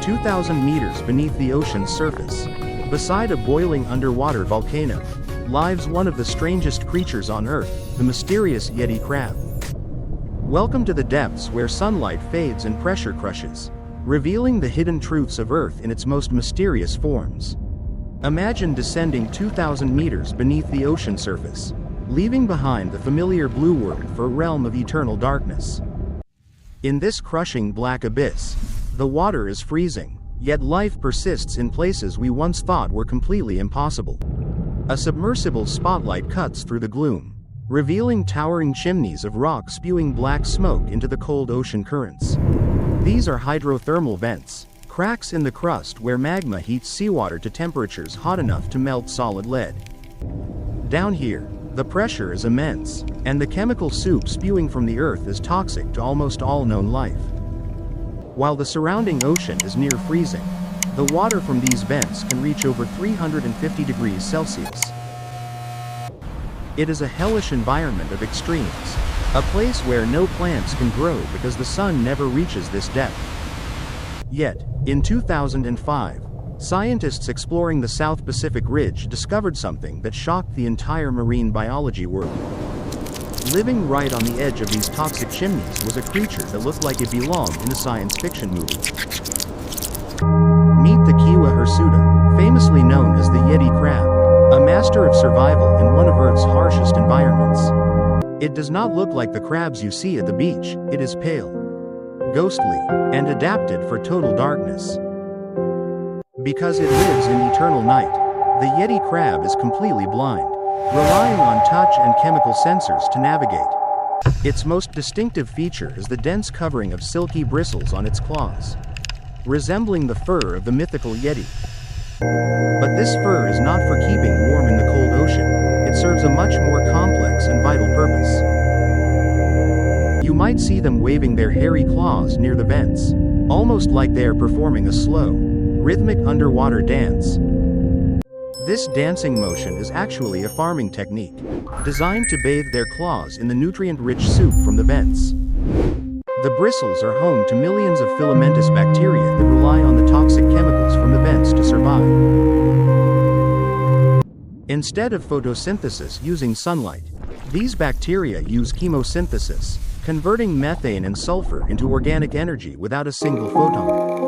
2,000 meters beneath the ocean's surface, beside a boiling underwater volcano, lives one of the strangest creatures on Earth, the mysterious Yeti crab. Welcome to the depths where sunlight fades and pressure crushes, revealing the hidden truths of Earth in its most mysterious forms. Imagine descending 2,000 meters beneath the ocean surface, leaving behind the familiar blue world for a realm of eternal darkness. In this crushing black abyss, the water is freezing, yet life persists in places we once thought were completely impossible. A submersible spotlight cuts through the gloom, revealing towering chimneys of rock spewing black smoke into the cold ocean currents. These are hydrothermal vents, cracks in the crust where magma heats seawater to temperatures hot enough to melt solid lead. Down here, the pressure is immense, and the chemical soup spewing from the earth is toxic to almost all known life. While the surrounding ocean is near freezing, the water from these vents can reach over 350 degrees Celsius. It is a hellish environment of extremes, a place where no plants can grow because the sun never reaches this depth. Yet, in 2005, scientists exploring the South Pacific Ridge discovered something that shocked the entire marine biology world. Living right on the edge of these toxic chimneys was a creature that looked like it belonged in a science fiction movie. Meet the Kiwa hirsuta, famously known as the Yeti crab, a master of survival in one of Earth's harshest environments. It does not look like the crabs you see at the beach. It is pale, ghostly, and adapted for total darkness. Because it lives in eternal night, the Yeti crab is completely blind, relying on touch and chemical sensors to navigate. Its most distinctive feature is the dense covering of silky bristles on its claws, resembling the fur of the mythical Yeti. But this fur is not for keeping warm in the cold ocean. It serves a much more complex and vital purpose. You might see them waving their hairy claws near the vents, almost like they are performing a slow, rhythmic underwater dance. This dancing motion is actually a farming technique, designed to bathe their claws in the nutrient-rich soup from the vents. The bristles are home to millions of filamentous bacteria that rely on the toxic chemicals from the vents to survive. Instead of photosynthesis using sunlight, these bacteria use chemosynthesis, converting methane and sulfur into organic energy without a single photon.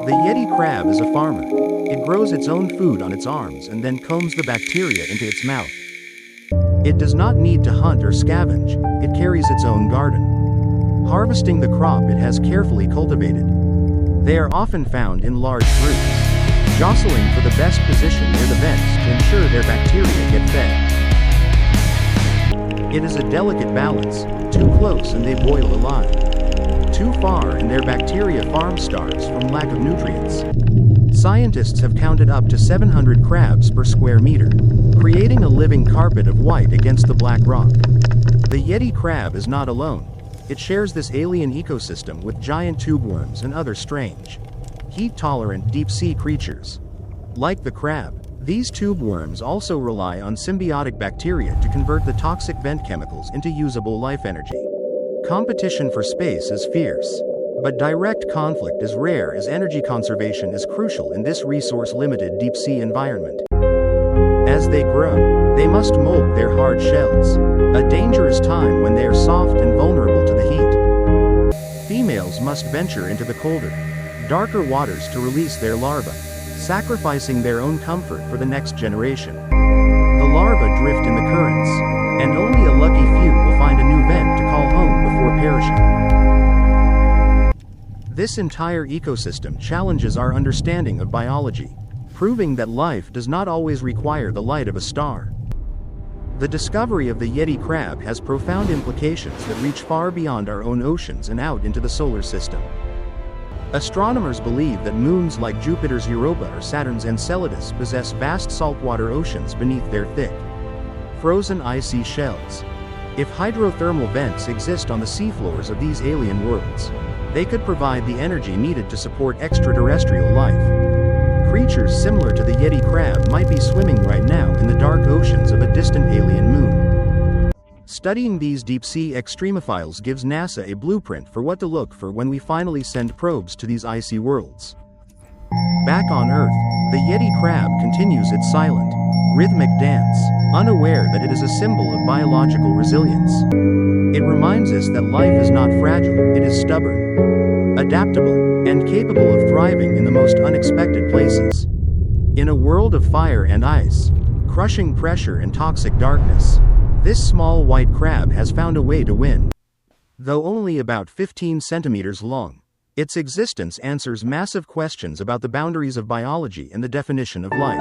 The Yeti crab is a farmer. It grows its own food on its arms and then combs the bacteria into its mouth. It does not need to hunt or scavenge. It carries its own garden, harvesting the crop it has carefully cultivated. They are often found in large groups, jostling for the best position near the vents to ensure their bacteria get fed. It is a delicate balance. Too close and they boil alive. Too far and their bacteria farm starves from lack of nutrients. Scientists have counted up to 700 crabs per square meter, creating a living carpet of white against the black rock. The Yeti crab is not alone. It shares this alien ecosystem with giant tubeworms and other strange, heat-tolerant deep-sea creatures. Like the crab, these tubeworms also rely on symbiotic bacteria to convert the toxic vent chemicals into usable life energy. Competition for space is fierce, but direct conflict is rare as energy conservation is crucial in this resource-limited deep-sea environment. As they grow, they must mold their hard shells, a dangerous time when they are soft and vulnerable to the heat. Females must venture into the colder, darker waters to release their larvae, sacrificing their own comfort for the next generation. The larvae drift in the currents, and only a lucky few will find a new vent to call home before perishing. This entire ecosystem challenges our understanding of biology, proving that life does not always require the light of a star. The discovery of the Yeti crab has profound implications that reach far beyond our own oceans and out into the solar system. Astronomers believe that moons like Jupiter's Europa or Saturn's Enceladus possess vast saltwater oceans beneath their thick, frozen icy shells. If hydrothermal vents exist on the seafloors of these alien worlds, they could provide the energy needed to support extraterrestrial life. Creatures similar to the Yeti crab might be swimming right now in the dark oceans of a distant alien moon. Studying these deep-sea extremophiles gives NASA a blueprint for what to look for when we finally send probes to these icy worlds. Back on Earth, the Yeti crab continues its silent, rhythmic dance, unaware that it is a symbol of biological resilience. It reminds us that life is not fragile, it is stubborn, adaptable, and capable of thriving in the most unexpected places. In a world of fire and ice, crushing pressure and toxic darkness, this small white crab has found a way to win. Though only about 15 centimeters long, its existence answers massive questions about the boundaries of biology and the definition of life.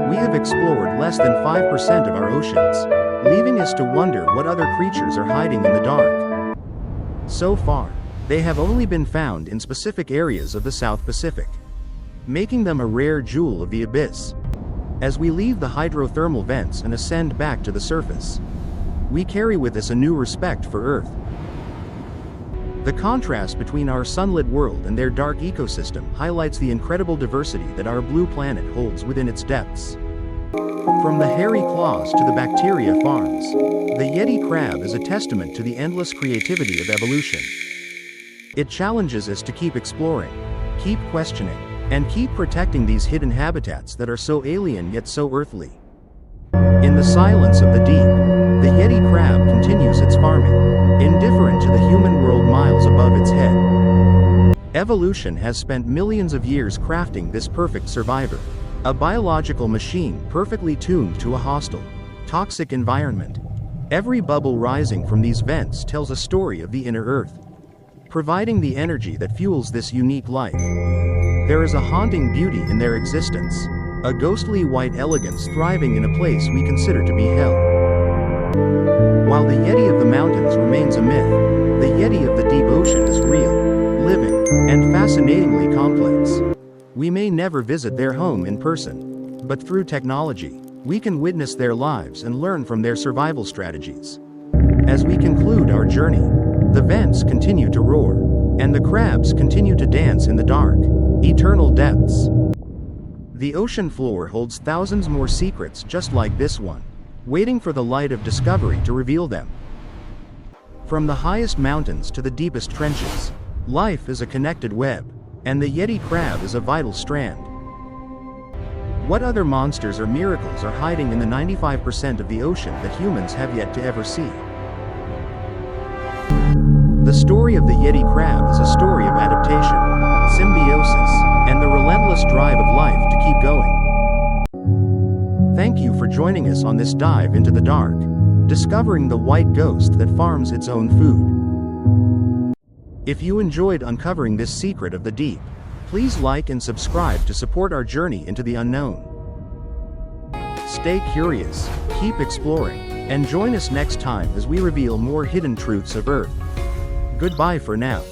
We have explored less than 5% of our oceans, leaving us to wonder what other creatures are hiding in the dark. So far, they have only been found in specific areas of the South Pacific, making them a rare jewel of the abyss. As we leave the hydrothermal vents and ascend back to the surface, we carry with us a new respect for Earth. The contrast between our sunlit world and their dark ecosystem highlights the incredible diversity that our blue planet holds within its depths. From the hairy claws to the bacteria farms, the Yeti crab is a testament to the endless creativity of evolution. It challenges us to keep exploring, keep questioning, and keep protecting these hidden habitats that are so alien yet so earthly. In the silence of the deep, the Yeti crab continues its farming, indifferent to the human world miles above its head. Evolution has spent millions of years crafting this perfect survivor, a biological machine perfectly tuned to a hostile, toxic environment. Every bubble rising from these vents tells a story of the inner Earth, providing the energy that fuels this unique life. There is a haunting beauty in their existence, a ghostly white elegance thriving in a place we consider to be hell. While the Yeti of the mountains remains a myth, the Yeti of the deep ocean is real, living, and fascinatingly complex. We may never visit their home in person, but through technology, we can witness their lives and learn from their survival strategies. As we conclude our journey, the vents continue to roar, and the crabs continue to dance in the dark, eternal depths. The ocean floor holds thousands more secrets just like this one, waiting for the light of discovery to reveal them. From the highest mountains to the deepest trenches, life is a connected web, and the Yeti crab is a vital strand. What other monsters or miracles are hiding in the 95% of the ocean that humans have yet to ever see? The story of the Yeti crab is a story of adaptation, symbiosis, and the relentless drive of life to keep going. Thank you for joining us on this dive into the dark, discovering the white ghost that farms its own food. If you enjoyed uncovering this secret of the deep, please like and subscribe to support our journey into the unknown. Stay curious, keep exploring, and join us next time as we reveal more hidden truths of Earth. Goodbye for now.